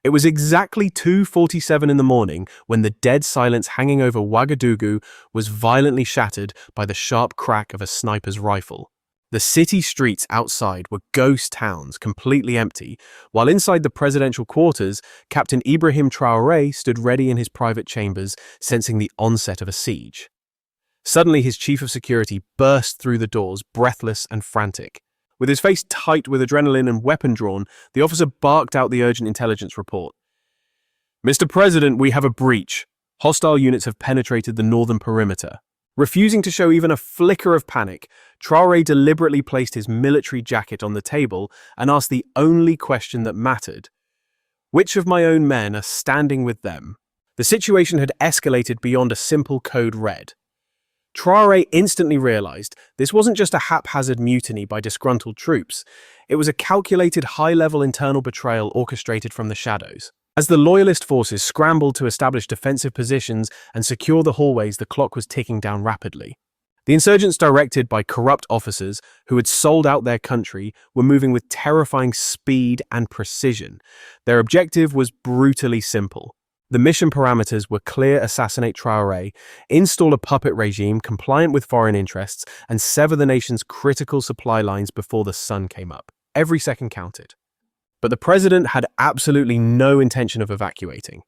It was exactly 2:47 in the morning when the dead silence hanging over Ouagadougou was violently shattered by the sharp crack of a sniper's rifle. The city streets outside were ghost towns, completely empty, while inside the presidential quarters, Captain Ibrahim Traore stood ready in his private chambers, sensing the onset of a siege. Suddenly, his chief of security burst through the doors, breathless and frantic. With his face tight with adrenaline and weapon drawn, the officer barked out the urgent intelligence report. "Mr. President, we have a breach. Hostile units have penetrated the northern perimeter." Refusing to show even a flicker of panic, Traoré deliberately placed his military jacket on the table and asked the only question that mattered. "Which of my own men are standing with them?" The situation had escalated beyond a simple code red. Traoré instantly realized this wasn't just a haphazard mutiny by disgruntled troops, it was a calculated high-level internal betrayal orchestrated from the shadows. As the loyalist forces scrambled to establish defensive positions and secure the hallways, the clock was ticking down rapidly. The insurgents, directed by corrupt officers who had sold out their country, were moving with terrifying speed and precision. Their objective was brutally simple. The mission parameters were clear: assassinate Traoré, install a puppet regime compliant with foreign interests, and sever the nation's critical supply lines before the sun came up. Every second counted. But the president had absolutely no intention of evacuating.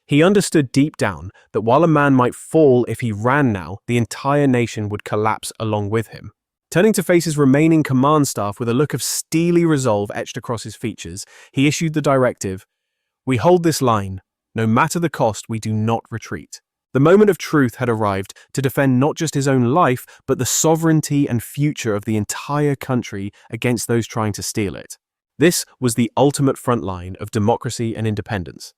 He understood deep down that while a man might fall if he ran now, the entire nation would collapse along with him. Turning to face his remaining command staff with a look of steely resolve etched across his features, he issued the directive, "We hold this line. No matter the cost, we do not retreat." The moment of truth had arrived to defend not just his own life, but the sovereignty and future of the entire country against those trying to steal it. This was the ultimate front line of democracy and independence.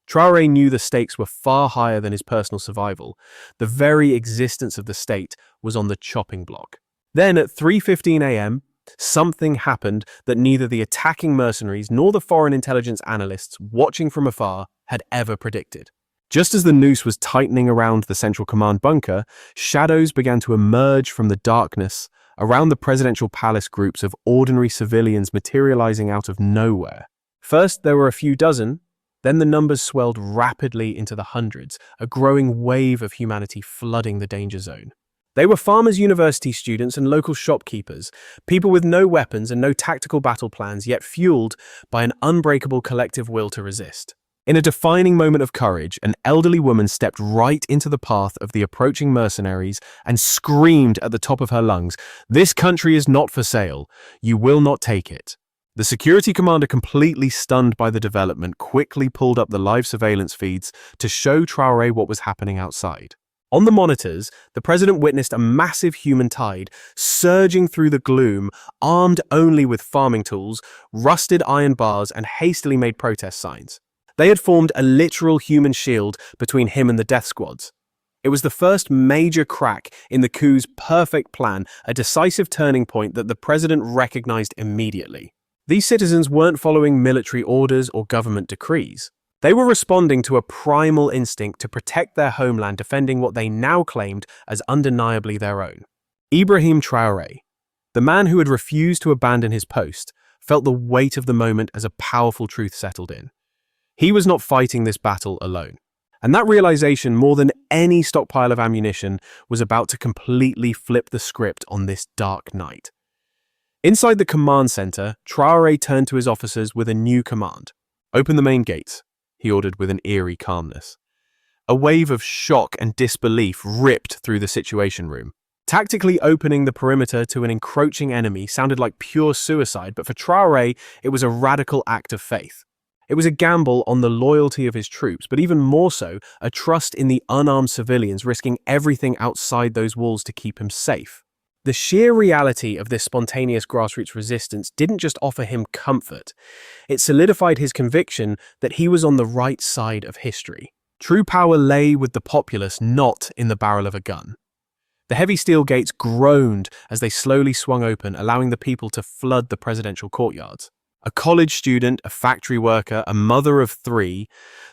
Traoré knew the stakes were far higher than his personal survival. The very existence of the state was on the chopping block. Then at 3:15 a.m., something happened that neither the attacking mercenaries nor the foreign intelligence analysts watching from afar had ever predicted. Just as the noose was tightening around the Central Command bunker, shadows began to emerge from the darkness around the presidential palace, groups of ordinary civilians materializing out of nowhere. First, there were a few dozen, then the numbers swelled rapidly into the hundreds, a growing wave of humanity flooding the danger zone. They were farmers, university students, and local shopkeepers, people with no weapons and no tactical battle plans, yet fueled by an unbreakable collective will to resist. In a defining moment of courage, an elderly woman stepped right into the path of the approaching mercenaries and screamed at the top of her lungs, "This country is not for sale. You will not take it." The security commander, completely stunned by the development, quickly pulled up the live surveillance feeds to show Traoré what was happening outside. On the monitors, the president witnessed a massive human tide surging through the gloom, armed only with farming tools, rusted iron bars, and hastily made protest signs. They had formed a literal human shield between him and the death squads. It was the first major crack in the coup's perfect plan, a decisive turning point that the president recognized immediately. These citizens weren't following military orders or government decrees. They were responding to a primal instinct to protect their homeland, defending what they now claimed as undeniably their own. Ibrahim Traore, the man who had refused to abandon his post, felt the weight of the moment as a powerful truth settled in. He was not fighting this battle alone. And that realization, more than any stockpile of ammunition, was about to completely flip the script on this dark night. Inside the command center, Traoré turned to his officers with a new command. "Open the main gates," he ordered with an eerie calmness. A wave of shock and disbelief ripped through the situation room. Tactically opening the perimeter to an encroaching enemy sounded like pure suicide, but for Traoré, it was a radical act of faith. It was a gamble on the loyalty of his troops, but even more so, a trust in the unarmed civilians risking everything outside those walls to keep him safe. The sheer reality of this spontaneous grassroots resistance didn't just offer him comfort, it solidified his conviction that he was on the right side of history. True power lay with the populace, not in the barrel of a gun. The heavy steel gates groaned as they slowly swung open, allowing the people to flood the presidential courtyards. A college student, a factory worker, a mother of three,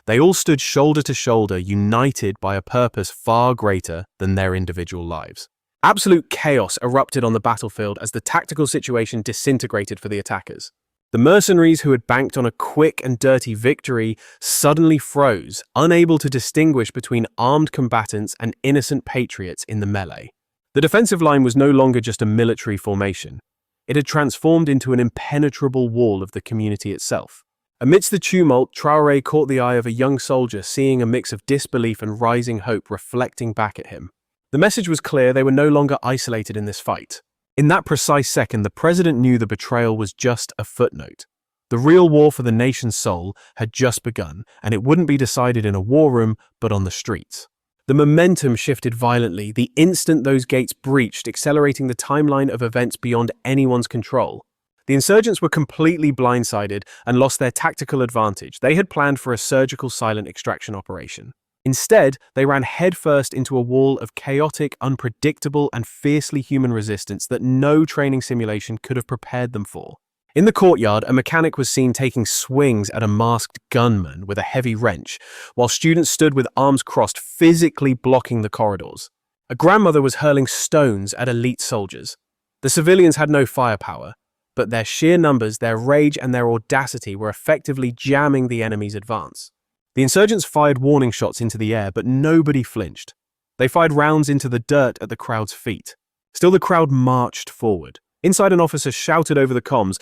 they all stood shoulder to shoulder, united by a purpose far greater than their individual lives. Absolute chaos erupted on the battlefield as the tactical situation disintegrated for the attackers. The mercenaries who had banked on a quick and dirty victory suddenly froze, unable to distinguish between armed combatants and innocent patriots in the melee. The defensive line was no longer just a military formation. It had transformed into an impenetrable wall of the community itself. Amidst the tumult, Traoré caught the eye of a young soldier, seeing a mix of disbelief and rising hope reflecting back at him. The message was clear: they were no longer isolated in this fight. In that precise second, the president knew the betrayal was just a footnote. The real war for the nation's soul had just begun, and it wouldn't be decided in a war room, but on the streets. The momentum shifted violently the instant those gates breached, accelerating the timeline of events beyond anyone's control. The insurgents were completely blindsided and lost their tactical advantage. They had planned for a surgical silent extraction operation. Instead, they ran headfirst into a wall of chaotic, unpredictable, and fiercely human resistance that no training simulation could have prepared them for. In the courtyard, a mechanic was seen taking swings at a masked gunman with a heavy wrench, while students stood with arms crossed, physically blocking the corridors. A grandmother was hurling stones at elite soldiers. The civilians had no firepower, but their sheer numbers, their rage, and their audacity were effectively jamming the enemy's advance. The insurgents fired warning shots into the air, but nobody flinched. They fired rounds into the dirt at the crowd's feet. Still, the crowd marched forward. Inside, an officer shouted over the comms,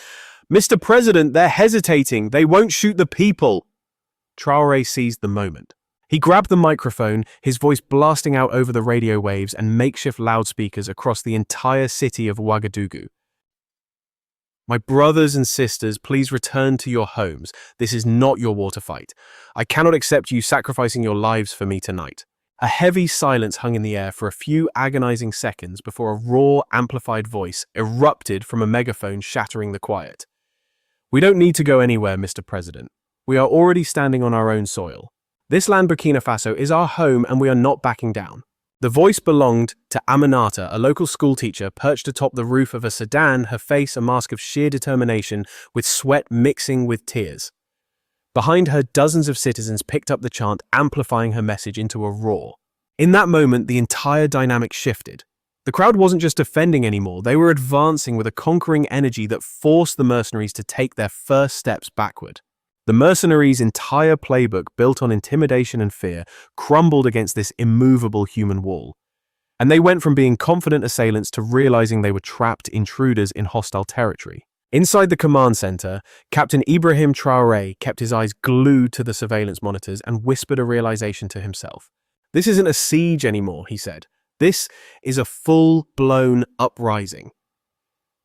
"Mr. President, they're hesitating. They won't shoot the people." Traoré seized the moment. He grabbed the microphone, his voice blasting out over the radio waves and makeshift loudspeakers across the entire city of Ouagadougou. "My brothers and sisters, please return to your homes. This is not your war to fight. I cannot accept you sacrificing your lives for me tonight." A heavy silence hung in the air for a few agonizing seconds before a raw, amplified voice erupted from a megaphone, shattering the quiet. "We don't need to go anywhere, Mr. President. We are already standing on our own soil. This land, Burkina Faso, is our home, and we are not backing down." The voice belonged to Aminata, a local schoolteacher perched atop the roof of a sedan, her face a mask of sheer determination, with sweat mixing with tears. Behind her, dozens of citizens picked up the chant, amplifying her message into a roar. In that moment, the entire dynamic shifted. The crowd wasn't just defending anymore, they were advancing with a conquering energy that forced the mercenaries to take their first steps backward. The mercenaries' entire playbook, built on intimidation and fear, crumbled against this immovable human wall. And they went from being confident assailants to realizing they were trapped intruders in hostile territory. Inside the command center, Captain Ibrahim Traore kept his eyes glued to the surveillance monitors and whispered a realization to himself. "This isn't a siege anymore," he said. "This is a full-blown uprising."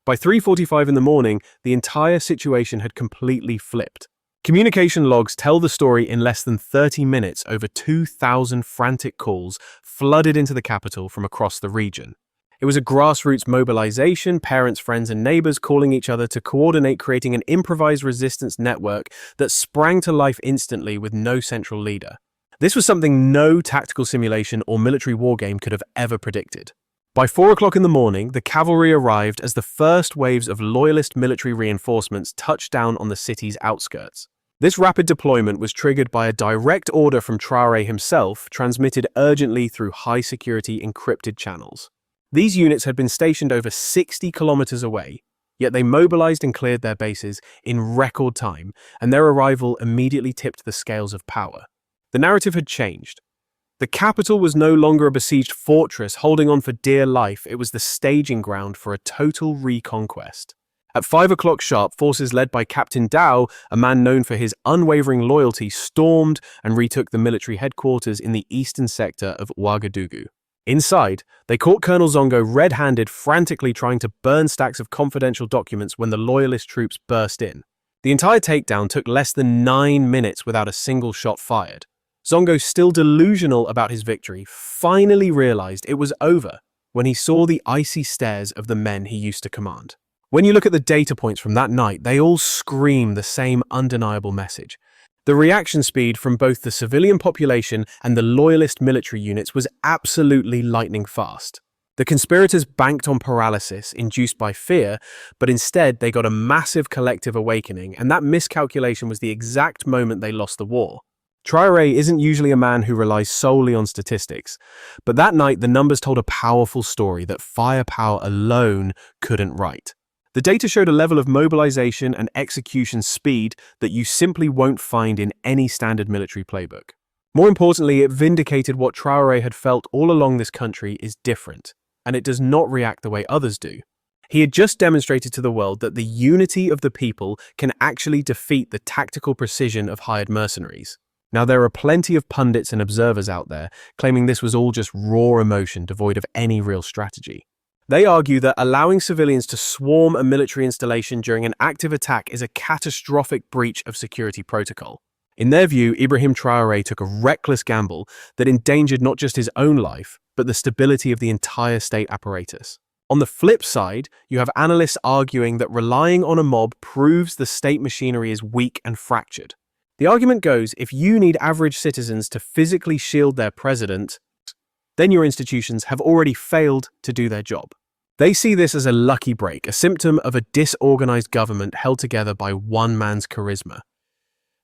By 3:45 in the morning, the entire situation had completely flipped. Communication logs tell the story in less than 30 minutes. Over 2,000 frantic calls flooded into the capital from across the region. It was a grassroots mobilization, parents, friends, and neighbors calling each other to coordinate, creating an improvised resistance network that sprang to life instantly with no central leader. This was something no tactical simulation or military war game could have ever predicted. By 4 o'clock in the morning, the cavalry arrived as the first waves of loyalist military reinforcements touched down on the city's outskirts. This rapid deployment was triggered by a direct order from Traoré himself, transmitted urgently through high-security encrypted channels. These units had been stationed over 60 kilometers away, yet they mobilized and cleared their bases in record time, and their arrival immediately tipped the scales of power. The narrative had changed. The capital was no longer a besieged fortress holding on for dear life, it was the staging ground for a total reconquest. At 5 o'clock sharp, forces led by Captain Dao, a man known for his unwavering loyalty, stormed and retook the military headquarters in the eastern sector of Ouagadougou. Inside, they caught Colonel Zongo red-handed, frantically trying to burn stacks of confidential documents when the loyalist troops burst in. The entire takedown took less than 9 minutes without a single shot fired. Zongo, still delusional about his victory, finally realized it was over when he saw the icy stares of the men he used to command. When you look at the data points from that night, they all scream the same undeniable message. The reaction speed from both the civilian population and the loyalist military units was absolutely lightning fast. The conspirators banked on paralysis induced by fear, but instead they got a massive collective awakening, and that miscalculation was the exact moment they lost the war. Traoré isn't usually a man who relies solely on statistics, but that night the numbers told a powerful story that firepower alone couldn't write. The data showed a level of mobilization and execution speed that you simply won't find in any standard military playbook. More importantly, it vindicated what Traoré had felt all along: this country is different, and it does not react the way others do. He had just demonstrated to the world that the unity of the people can actually defeat the tactical precision of hired mercenaries. Now, there are plenty of pundits and observers out there claiming this was all just raw emotion devoid of any real strategy. They argue that allowing civilians to swarm a military installation during an active attack is a catastrophic breach of security protocol. In their view, Ibrahim Traoré took a reckless gamble that endangered not just his own life, but the stability of the entire state apparatus. On the flip side, you have analysts arguing that relying on a mob proves the state machinery is weak and fractured. The argument goes, if you need average citizens to physically shield their president, then your institutions have already failed to do their job. They see this as a lucky break, a symptom of a disorganized government held together by one man's charisma.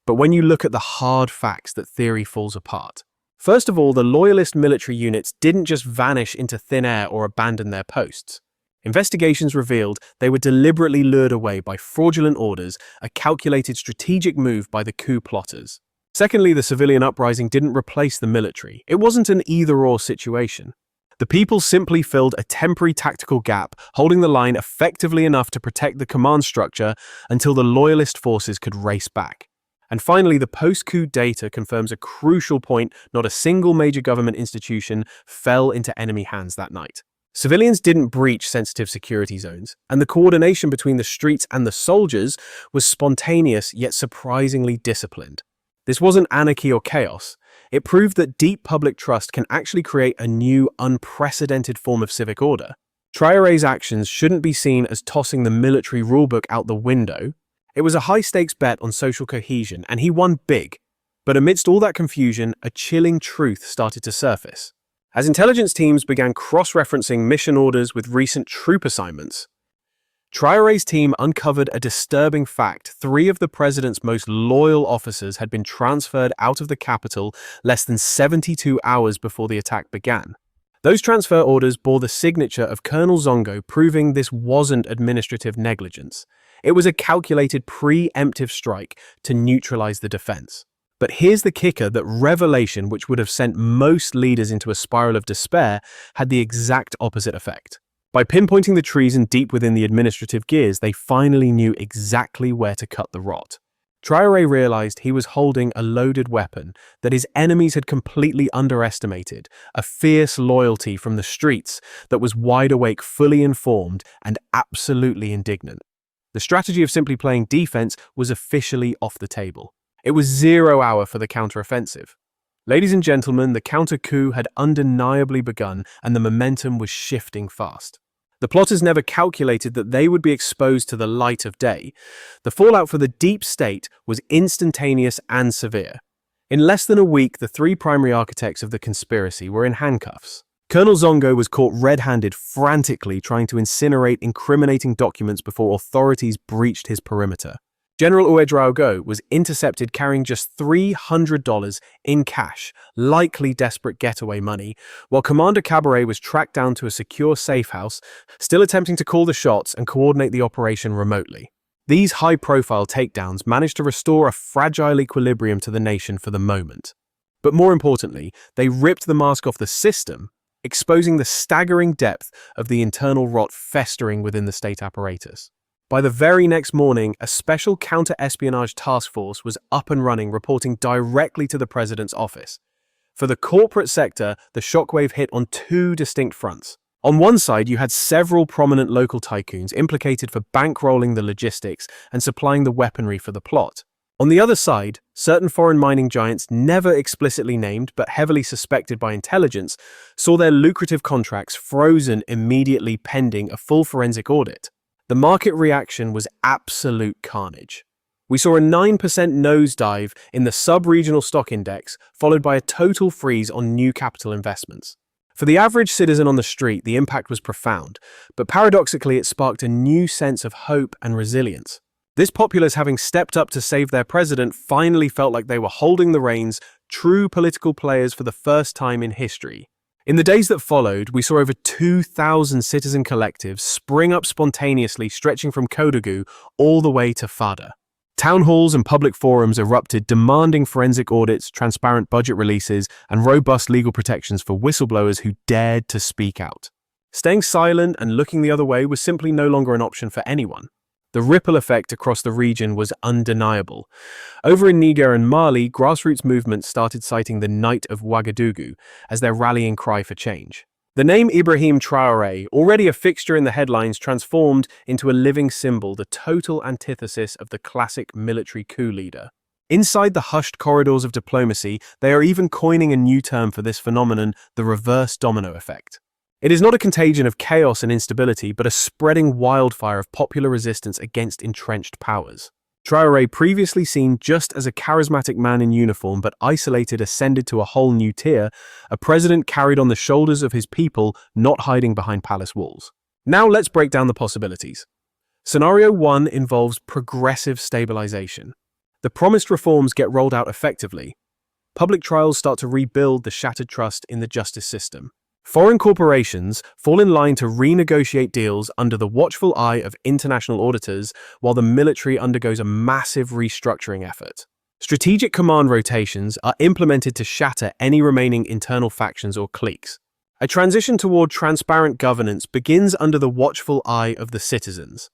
But when you look at the hard facts, that theory falls apart. First of all, the loyalist military units didn't just vanish into thin air or abandon their posts. Investigations revealed they were deliberately lured away by fraudulent orders, a calculated strategic move by the coup plotters. Secondly, the civilian uprising didn't replace the military. It wasn't an either-or situation. The people simply filled a temporary tactical gap, holding the line effectively enough to protect the command structure until the loyalist forces could race back. And finally, the post-coup data confirms a crucial point: not a single major government institution fell into enemy hands that night. Civilians didn't breach sensitive security zones, and the coordination between the streets and the soldiers was spontaneous yet surprisingly disciplined. This wasn't anarchy or chaos. It proved that deep public trust can actually create a new, unprecedented form of civic order. Traoré's actions shouldn't be seen as tossing the military rulebook out the window. It was a high-stakes bet on social cohesion, and he won big. But amidst all that confusion, a chilling truth started to surface. As intelligence teams began cross-referencing mission orders with recent troop assignments, Traoré's team uncovered a disturbing fact: 3 of the president's most loyal officers had been transferred out of the capital less than 72 hours before the attack began. Those transfer orders bore the signature of Colonel Zongo, proving this wasn't administrative negligence. It was a calculated preemptive strike to neutralize the defense. But here's the kicker: that revelation, which would have sent most leaders into a spiral of despair, had the exact opposite effect. By pinpointing the treason deep within the administrative gears, they finally knew exactly where to cut the rot. Traoré realized he was holding a loaded weapon that his enemies had completely underestimated, a fierce loyalty from the streets that was wide awake, fully informed, and absolutely indignant. The strategy of simply playing defense was officially off the table. It was 0 hour for the counteroffensive. Ladies and gentlemen, the counter-coup had undeniably begun, and the momentum was shifting fast. The plotters never calculated that they would be exposed to the light of day. The fallout for the deep state was instantaneous and severe. In less than a week, the 3 primary architects of the conspiracy were in handcuffs. Colonel Zongo was caught red-handed, frantically trying to incinerate incriminating documents before authorities breached his perimeter. General Ouedraogo was intercepted carrying just $300 in cash, likely desperate getaway money, while Commander Cabaret was tracked down to a secure safe house, still attempting to call the shots and coordinate the operation remotely. These high-profile takedowns managed to restore a fragile equilibrium to the nation for the moment. But more importantly, they ripped the mask off the system, exposing the staggering depth of the internal rot festering within the state apparatus. By the very next morning, a special counter-espionage task force was up and running, reporting directly to the president's office. For the corporate sector, the shockwave hit on 2 distinct fronts. On one side, you had several prominent local tycoons implicated for bankrolling the logistics and supplying the weaponry for the plot. On the other side, certain foreign mining giants, never explicitly named but heavily suspected by intelligence, saw their lucrative contracts frozen immediately pending a full forensic audit. The market reaction was absolute carnage. We saw a 9% nosedive in the sub-regional stock index, followed by a total freeze on new capital investments. For the average citizen on the street, the impact was profound, but paradoxically it sparked a new sense of hope and resilience. This populace, having stepped up to save their president, finally felt like they were holding the reins, true political players for the first time in history. In the days that followed, we saw over 2,000 citizen collectives spring up spontaneously, stretching from Kodagu all the way to Fada. Town halls and public forums erupted, demanding forensic audits, transparent budget releases, and robust legal protections for whistleblowers who dared to speak out. Staying silent and looking the other way was simply no longer an option for anyone. The ripple effect across the region was undeniable. Over in Niger and Mali, grassroots movements started citing the Night of Ouagadougou as their rallying cry for change. The name Ibrahim Traore, already a fixture in the headlines, transformed into a living symbol, the total antithesis of the classic military coup leader. Inside the hushed corridors of diplomacy, they are even coining a new term for this phenomenon, the reverse domino effect. It is not a contagion of chaos and instability, but a spreading wildfire of popular resistance against entrenched powers. Traoré, previously seen just as a charismatic man in uniform but isolated, ascended to a whole new tier, a president carried on the shoulders of his people, not hiding behind palace walls. Now let's break down the possibilities. Scenario 1 involves progressive stabilization. The promised reforms get rolled out effectively. Public trials start to rebuild the shattered trust in the justice system. Foreign corporations fall in line to renegotiate deals under the watchful eye of international auditors, while the military undergoes a massive restructuring effort. Strategic command rotations are implemented to shatter any remaining internal factions or cliques. A transition toward transparent governance begins under the watchful eye of the citizens.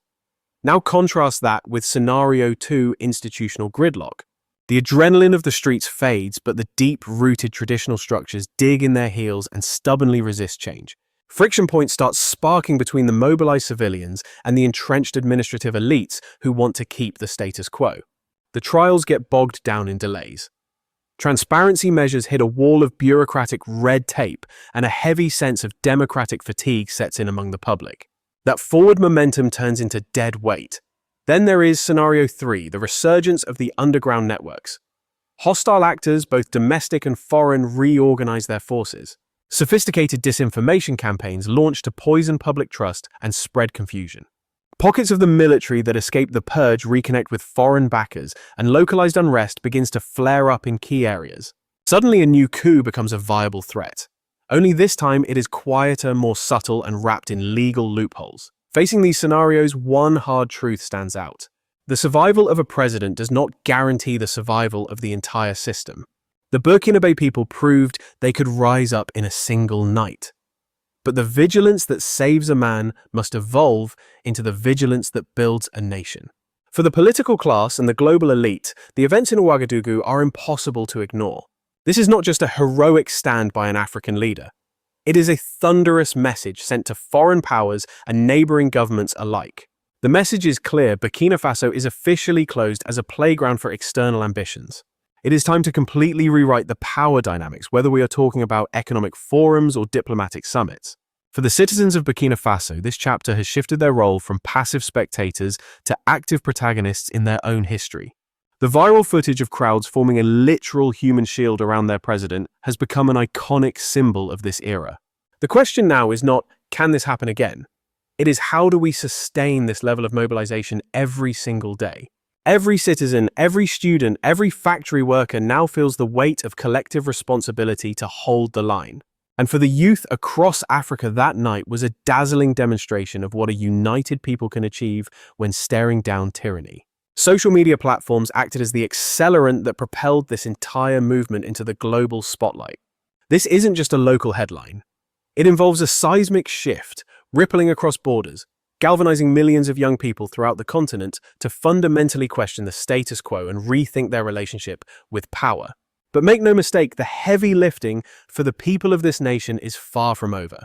Now contrast that with Scenario 2, institutional gridlock. The adrenaline of the streets fades, but the deep-rooted traditional structures dig in their heels and stubbornly resist change. Friction points start sparking between the mobilized civilians and the entrenched administrative elites who want to keep the status quo. The trials get bogged down in delays. Transparency measures hit a wall of bureaucratic red tape, and a heavy sense of democratic fatigue sets in among the public. That forward momentum turns into dead weight. Then there is Scenario 3, the resurgence of the underground networks. Hostile actors, both domestic and foreign, reorganize their forces. Sophisticated disinformation campaigns launch to poison public trust and spread confusion. Pockets of the military that escape the purge reconnect with foreign backers, and localized unrest begins to flare up in key areas. Suddenly, a new coup becomes a viable threat. Only this time, it is quieter, more subtle, and wrapped in legal loopholes. Facing these scenarios, one hard truth stands out. The survival of a president does not guarantee the survival of the entire system. The Burkina Faso people proved they could rise up in a single night. But the vigilance that saves a man must evolve into the vigilance that builds a nation. For the political class and the global elite, the events in Ouagadougou are impossible to ignore. This is not just a heroic stand by an African leader. It is a thunderous message sent to foreign powers and neighboring governments alike. The message is clear: Burkina Faso is officially closed as a playground for external ambitions. It is time to completely rewrite the power dynamics, whether we are talking about economic forums or diplomatic summits. For the citizens of Burkina Faso, this chapter has shifted their role from passive spectators to active protagonists in their own history. The viral footage of crowds forming a literal human shield around their president has become an iconic symbol of this era. The question now is not, can this happen again? It is, how do we sustain this level of mobilization every single day? Every citizen, every student, every factory worker now feels the weight of collective responsibility to hold the line. And for the youth across Africa, that night was a dazzling demonstration of what a united people can achieve when staring down tyranny. Social media platforms acted as the accelerant that propelled this entire movement into the global spotlight. This isn't just a local headline. It involves a seismic shift, rippling across borders, galvanizing millions of young people throughout the continent to fundamentally question the status quo and rethink their relationship with power. But make no mistake, the heavy lifting for the people of this nation is far from over.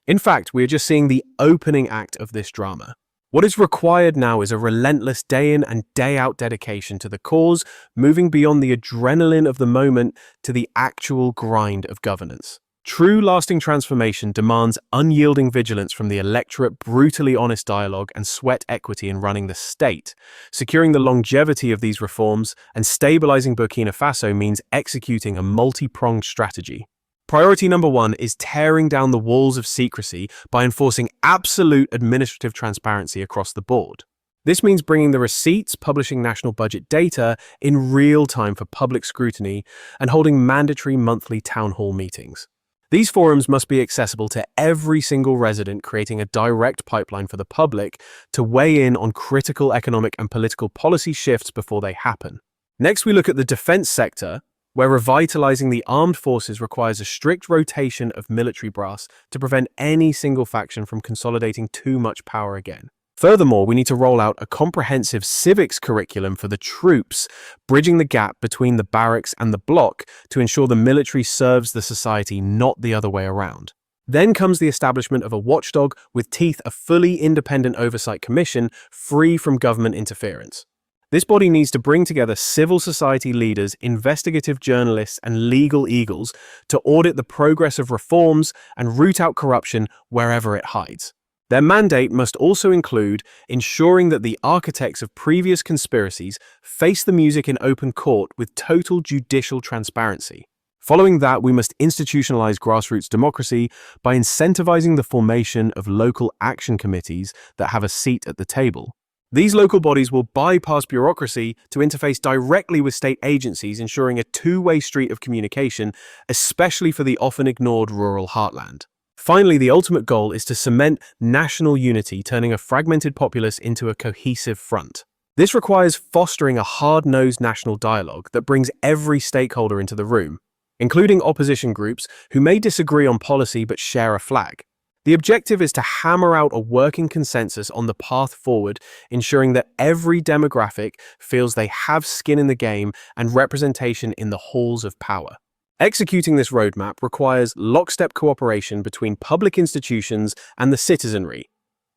In fact, we are just seeing the opening act of this drama. What is required now is a relentless day-in and day-out dedication to the cause, moving beyond the adrenaline of the moment to the actual grind of governance. True lasting transformation demands unyielding vigilance from the electorate, brutally honest dialogue, and sweat equity in running the state. Securing the longevity of these reforms and stabilizing Burkina Faso means executing a multi-pronged strategy. Priority number 1 is tearing down the walls of secrecy by enforcing absolute administrative transparency across the board. This means bringing the receipts, publishing national budget data in real time for public scrutiny, and holding mandatory monthly town hall meetings. These forums must be accessible to every single resident, creating a direct pipeline for the public to weigh in on critical economic and political policy shifts before they happen. Next, we look at the defense sector, where revitalizing the armed forces requires a strict rotation of military brass to prevent any single faction from consolidating too much power again. Furthermore, we need to roll out a comprehensive civics curriculum for the troops, bridging the gap between the barracks and the block to ensure the military serves the society, not the other way around. Then comes the establishment of a watchdog with teeth, a fully independent oversight commission free from government interference. This body needs to bring together civil society leaders, investigative journalists, and legal eagles to audit the progress of reforms and root out corruption wherever it hides. Their mandate must also include ensuring that the architects of previous conspiracies face the music in open court with total judicial transparency. Following that, we must institutionalize grassroots democracy by incentivizing the formation of local action committees that have a seat at the table. These local bodies will bypass bureaucracy to interface directly with state agencies, ensuring a two-way street of communication, especially for the often ignored rural heartland. Finally, the ultimate goal is to cement national unity, turning a fragmented populace into a cohesive front. This requires fostering a hard-nosed national dialogue that brings every stakeholder into the room, including opposition groups who may disagree on policy but share a flag. The objective is to hammer out a working consensus on the path forward, ensuring that every demographic feels they have skin in the game and representation in the halls of power. Executing this roadmap requires lockstep cooperation between public institutions and the citizenry.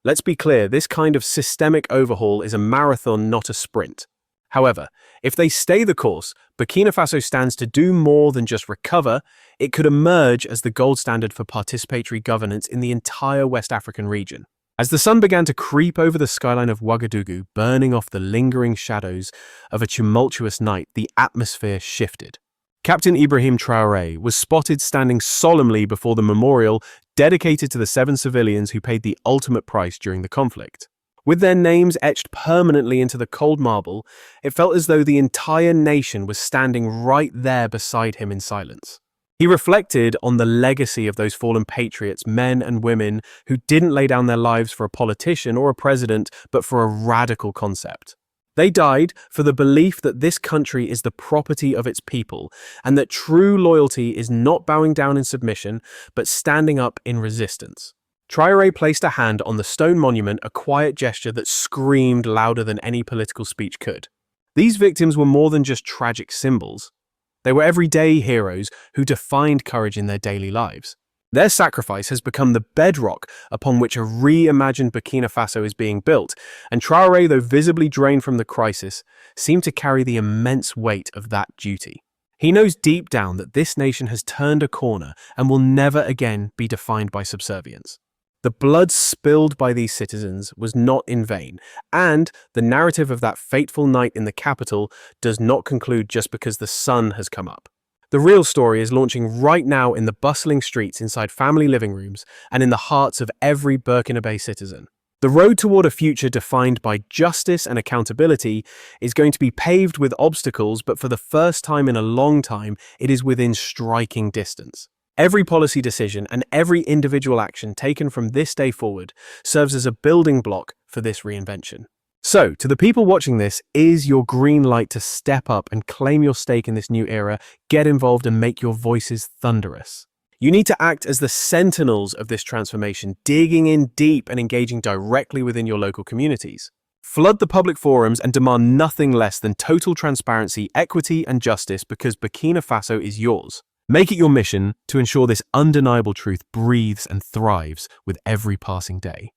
Let's be clear, this kind of systemic overhaul is a marathon, not a sprint. However, if they stay the course, Burkina Faso stands to do more than just recover. It could emerge as the gold standard for participatory governance in the entire West African region. As the sun began to creep over the skyline of Ouagadougou, burning off the lingering shadows of a tumultuous night, the atmosphere shifted. Captain Ibrahim Traore was spotted standing solemnly before the memorial dedicated to the 7 civilians who paid the ultimate price during the conflict. With their names etched permanently into the cold marble, it felt as though the entire nation was standing right there beside him in silence. He reflected on the legacy of those fallen patriots, men and women who didn't lay down their lives for a politician or a president, but for a radical concept. They died for the belief that this country is the property of its people, and that true loyalty is not bowing down in submission, but standing up in resistance. Traoré placed a hand on the stone monument, a quiet gesture that screamed louder than any political speech could. These victims were more than just tragic symbols. They were everyday heroes who defined courage in their daily lives. Their sacrifice has become the bedrock upon which a reimagined Burkina Faso is being built, and Traoré, though visibly drained from the crisis, seemed to carry the immense weight of that duty. He knows deep down that this nation has turned a corner and will never again be defined by subservience. The blood spilled by these citizens was not in vain, and the narrative of that fateful night in the capital does not conclude just because the sun has come up. The real story is launching right now in the bustling streets, inside family living rooms, and in the hearts of every Burkina Faso citizen. The road toward a future defined by justice and accountability is going to be paved with obstacles, but for the first time in a long time, it is within striking distance. Every policy decision and every individual action taken from this day forward serves as a building block for this reinvention. So, to the people watching this, is your green light to step up and claim your stake in this new era, get involved and make your voices thunderous. You need to act as the sentinels of this transformation, digging in deep and engaging directly within your local communities. Flood the public forums and demand nothing less than total transparency, equity and justice, because Burkina Faso is yours. Make it your mission to ensure this undeniable truth breathes and thrives with every passing day.